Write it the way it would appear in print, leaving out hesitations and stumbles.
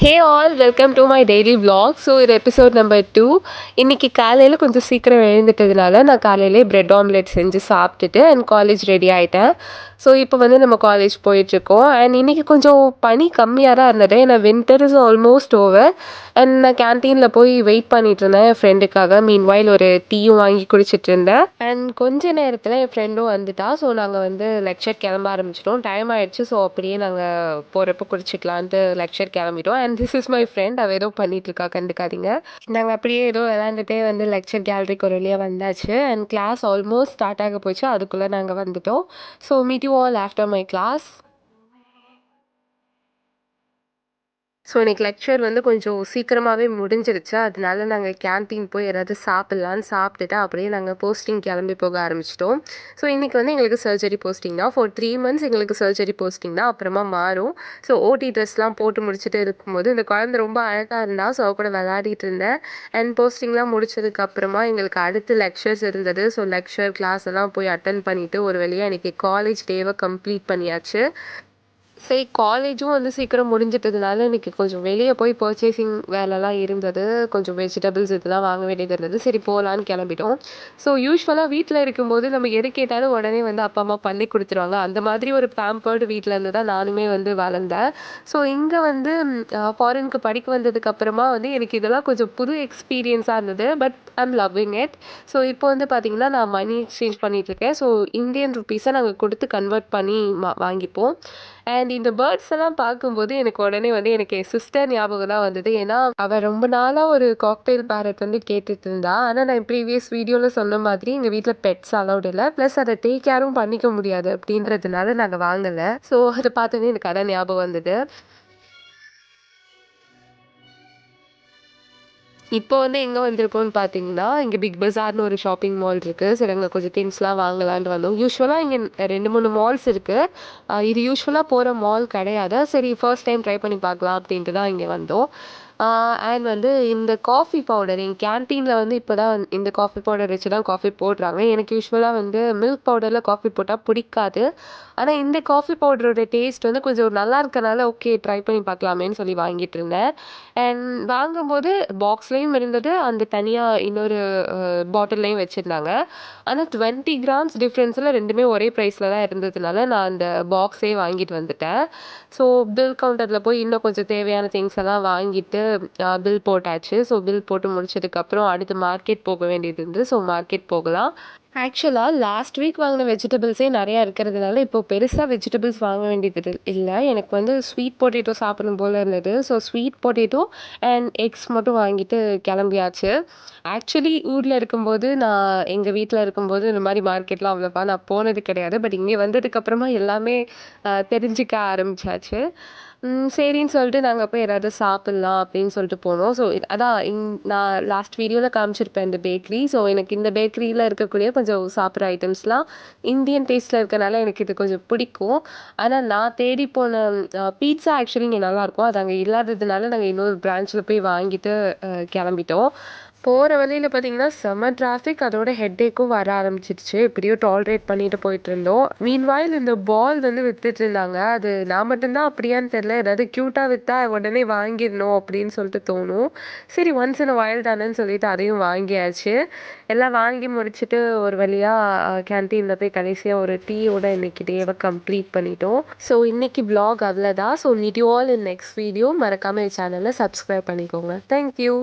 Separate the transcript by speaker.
Speaker 1: Hey all welcome to my daily vlog. So இது episode number 2. இன்றைக்கி காலையில் கொஞ்சம் சீக்கிரம் எழுந்துட்டதுனால நான் காலையிலே பிரெட் ஆம்லெட் செஞ்சு சாப்பிட்டுட்டு அண்ட் காலேஜ் ரெடி ஆகிட்டேன். ஸோ இப்போ வந்து நம்ம காலேஜ் போயிட்டுருக்கோம் அண்ட் இன்றைக்கி கொஞ்சம் பனி கம்மியாக தான் இருந்தது. ஏன்னா winter is almost over and நான் கேன்டீனில் போய் வெயிட் பண்ணிட்டு இருந்தேன் என் ஃப்ரெண்டுக்காக. மீன்வைல் ஒரு டீயும் வாங்கி குடிச்சிட்டு இருந்தேன் அண்ட் கொஞ்ச நேரத்தில் என் ஃப்ரெண்டும் வந்துட்டா. ஸோ நாங்கள் வந்து லெக்சர் கிளம்ப ஆரம்பிச்சிட்டோம். டைம் ஆகிடுச்சு. ஸோ அப்படியே நாங்கள் போகிறப்ப குடிச்சிக்கலான்ட்டு லெக்சர் கிளம்பிட்டோம். And this is my friend. அவள் ஏதோ பண்ணிகிட்ருக்கா, கண்டுக்காதீங்க. நாங்கள் அப்படியே ஏதோ விளாண்டுட்டே வந்து லெக்சர் கேலரிக்கு ஒரு வழியாக வந்தாச்சு அண்ட் கிளாஸ் ஆல்மோஸ்ட் ஸ்டார்ட் ஆக போச்சு. அதுக்குள்ளே நாங்கள் வந்துட்டோம். So meet you all after my class. So இன்றைக்கி லெக்சர் வந்து கொஞ்சம் சீக்கிரமாகவே முடிஞ்சிருச்சு. அதனால நாங்கள் கேன்டீன் போய் ஏதாவது சாப்பிட்லான்னு சாப்பிட்டுட்டு அப்படியே நாங்கள் போஸ்டிங் கிளம்பி போக ஆரம்பிச்சிட்டோம். ஸோ இன்றைக்கி வந்து எங்களுக்கு சர்ஜரி போஸ்டிங் தான். ஃபார் 3 months எங்களுக்கு சர்ஜரி போஸ்டிங் தான். அப்புறமா மாறும். ஸோ ஓடி ட்ரெஸ்லாம் போட்டு முடிச்சுட்டு இருக்கும்போது இந்த குழந்தை ரொம்ப அழகாக இருந்தா. ஸோ அவ கூட விளையாடிட்டு இருந்தேன் அண்ட் போஸ்டிங்லாம் முடிச்சதுக்கப்புறமா எங்களுக்கு அடுத்து லெக்சர்ஸ் இருந்தது. ஸோ லெக்சர் கிளாஸ் எல்லாம் போய் அட்டன் பண்ணிவிட்டு ஒரு வழியாக இன்றைக்கி காலேஜ் டேவை கம்ப்ளீட் பண்ணியாச்சு. சரி, காலேஜும் வந்து சீக்கிரம் முடிஞ்சிட்டதுனால இன்றைக்கி கொஞ்சம் வெளியே போய் பர்ச்சேசிங் வேலைலாம் இருந்தது. கொஞ்சம் வெஜிடபிள்ஸ் இதெல்லாம் வாங்க வேண்டியது இருந்தது. சரி போகலான்னு கிளம்பிட்டோம். ஸோ யூஸ்வலாக வீட்டில் இருக்கும்போது நம்ம எது கேட்டாலும் உடனே வந்து அப்பா அம்மா பண்ணி கொடுத்துருவாங்க. அந்த மாதிரி ஒரு பேம்பர்டு வீட்டில் இருந்து தான் நானுமே வந்து வளர்ந்தேன். ஸோ இங்கே வந்து ஃபாரினுக்கு படிக்க வந்ததுக்கப்புறமா வந்து எனக்கு இதெல்லாம் கொஞ்சம் புது எக்ஸ்பீரியன்ஸாக இருந்தது. But I'm loving it. So இப்போ வந்து பார்த்திங்கன்னா நான் மணி எக்ஸ்சேஞ்ச் பண்ணிகிட்ருக்கேன். ஸோ இந்தியன் ருப்பீஸை நாங்கள் கொடுத்து கன்வெர்ட் பண்ணி வாங்கிப்போம். அண்ட் இந்த பேர்ட்ஸ் எல்லாம் பார்க்கும்போது எனக்கு உடனே வந்து எனக்கு என் சிஸ்டர் ஞாபகம் தான் வந்தது. ஏன்னா அவள் ரொம்ப நாளாக ஒரு காக்டெயில் பேரட் வந்து கேட்டுட்டு இருந்தா. ஆனால் நான் ப்ரீவியஸ் வீடியோவில் சொன்ன மாதிரி எங்கள் வீட்டில் பெட்ஸ் அலௌட் இல்லை. ப்ளஸ் அதை டேக் கேரும் பண்ணிக்க முடியாது அப்படின்றதுனால நாங்கள் வாங்கலை. ஸோ அதை பார்த்தோன்னே எனக்கு அதான் ஞாபகம் வந்தது. இப்போ வந்து எங்கே வந்திருக்கோம்னு பார்த்தீங்கன்னா, இங்கே பிக் பஸார்னு ஒரு ஷாப்பிங் மால் இருக்குது. சரி அங்கே கொஞ்சம் திங்ஸ்லாம் வாங்கலான்ட்டு வந்தோம். யூஸ்வலாக இங்கே 2, 3 மால்ஸ் இருக்குது. இது யூஸ்வலாக போகிற மால் கிடையாது. சரி ஃபர்ஸ்ட் டைம் ட்ரை பண்ணி பார்க்கலாம் அப்படின்ட்டு தான் இங்கே வந்தோம். அண்ட் வந்து இந்த காஃபி பவுடர் எங்கள் கேன்டீனில் வந்து இப்போ தான் இந்த காஃபி பவுடர் வச்சு தான் காஃபி போடுறாங்க. எனக்கு யூஸ்வலாக வந்து மில்க் பவுடரில் காஃபி போட்டால் பிடிக்காது. ஆனால் இந்த காஃபி பவுடரோட டேஸ்ட் வந்து கொஞ்சம் நல்லா இருக்கனால ஓகே ட்ரை பண்ணி பார்க்கலாமேன்னு சொல்லி வாங்கிட்டு இருந்தேன். அண்ட் வாங்கும்போது பாக்ஸ்லேயும் இருந்தது, அந்த தனியாக இன்னொரு பாட்டில்லையும் வச்சுருந்தாங்க. ஆனால் 20 கிராம்ஸ் டிஃப்ரென்ஸில் ரெண்டுமே ஒரே ப்ரைஸில் தான் இருந்ததுனால நான் அந்த பாக்ஸே வாங்கிட்டு வந்துட்டேன். ஸோ பில் கவுண்டரில் போய் இன்னும் கொஞ்சம் தேவையான திங்ஸ் எல்லாம் வாங்கிட்டு பில் போட்டாச்சு. ஸோ பில் போட்டு முடிச்சதுக்கப்புறம் அடுத்து மார்க்கெட் போக வேண்டியது இருந்தது. ஸோ மார்க்கெட் போகலாம். ஆக்சுவலாக லாஸ்ட் வீக் வாங்கின வெஜிடபிள்ஸே நிறையா இருக்கிறதுனால இப்போ பெருசாக வெஜிடபிள்ஸ் வாங்க வேண்டியது இல்லை. எனக்கு வந்து ஸ்வீட் பொட்டேட்டோ சாப்பிடணும் போல் இருந்தது. So sweet potato and X மட்டும் வாங்கிட்டு கிளம்பியாச்சு. ஆக்சுவலி ஊரில் இருக்கும்போது நான் எங்கள் வீட்டில் இருக்கும்போது இந்த மாதிரி மார்க்கெட்லாம் அவ்வளோவா நான் போனது கிடையாது. பட் இங்கே வந்ததுக்கப்புறமா எல்லாமே தெரிஞ்சுக்க ஆரம்பிச்சாச்சு. சரின்னு சொல்லிட்டு நாங்கள் போய் ஏதாவது சாப்பிட்லாம் அப்படின்னு சொல்லிட்டு போனோம். ஸோ அதான் நான் லாஸ்ட் வீடியோவில் காமிச்சிருப்பேன் இந்த பேக்கரி. ஸோ எனக்கு இந்த பேக்கரியில் இருக்கக்கூடிய கொஞ்சம் சாப்பிட்ற ஐட்டம்ஸ்லாம் இந்தியன் டேஸ்ட்டில் இருக்கனால எனக்கு இது கொஞ்சம் பிடிக்கும். ஆனால் நான் தேடி போன பீட்சா ஆக்சுவலி இங்கே நல்லாயிருக்கும். அது அங்கே இல்லாததுனால நாங்கள் இன்னொரு பிரான்ச்சில் போய் வாங்கிட்டு கிளம்பிட்டோம். போகிற வழியில் பார்த்தீங்கன்னா செம்ம டிராஃபிக். அதோட ஹெட்டேக்கும் வர ஆரம்பிச்சிருச்சு. எப்படியோ டாலரேட் பண்ணிட்டு போயிட்டுருந்தோம். மீன்வாயில் இந்த பால் வந்து வித்துட்டு இருந்தாங்க. அது நான் மட்டும்தான் அப்படியான்னு தெரில. ஏதாவது க்யூட்டாக விற்றா உடனே வாங்கிடணும் அப்படின்னு சொல்லிட்டு தோணும். சரி ஒன்ஸ் இன் அ வைல் தானேன்னு சொல்லிட்டு அதையும் வாங்கியாச்சு. எல்லாம் வாங்கி முடிச்சுட்டு ஒரு வழியாக கேன்டீனில் போய் கடைசியாக ஒரு டீயோட இன்னைக்கு டேவை கம்ப்ளீட் பண்ணிட்டோம். ஸோ இன்னைக்கு vlog அவ்வளோதான். So meet you all in next video. மறக்காமல் என் சேனலை சப்ஸ்கிரைப் பண்ணிக்கோங்க. தேங்க்யூ.